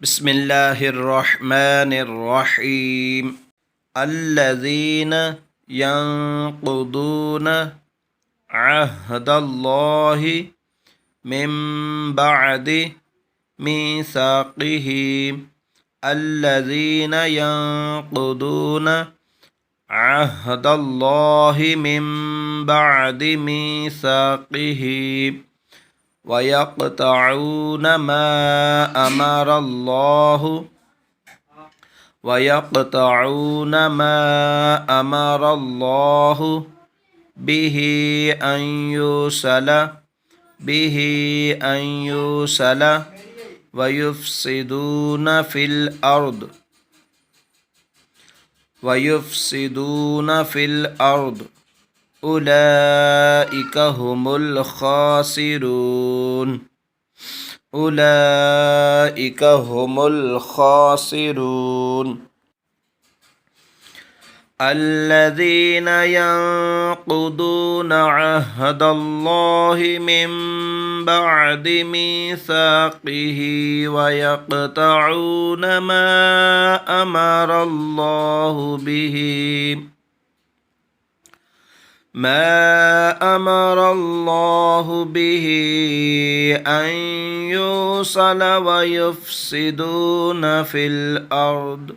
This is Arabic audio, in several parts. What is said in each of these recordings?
بسم الله الرحمن الرحيم الذين ينقضون عهد الله من بعد ميثاقه الذين ينقضون عهد الله من بعد ميثاقه ويقطعون ما أمر الله به أن يوصل ويفسدون في الأرض أولئك هم الخاسرون الذين ينقضون عهد الله من بعد ميثاقه ويقطعون ما أمر الله به أن يوصل ويفسدون في الأرض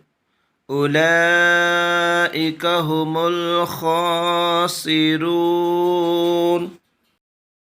أولئك هم الخاسرون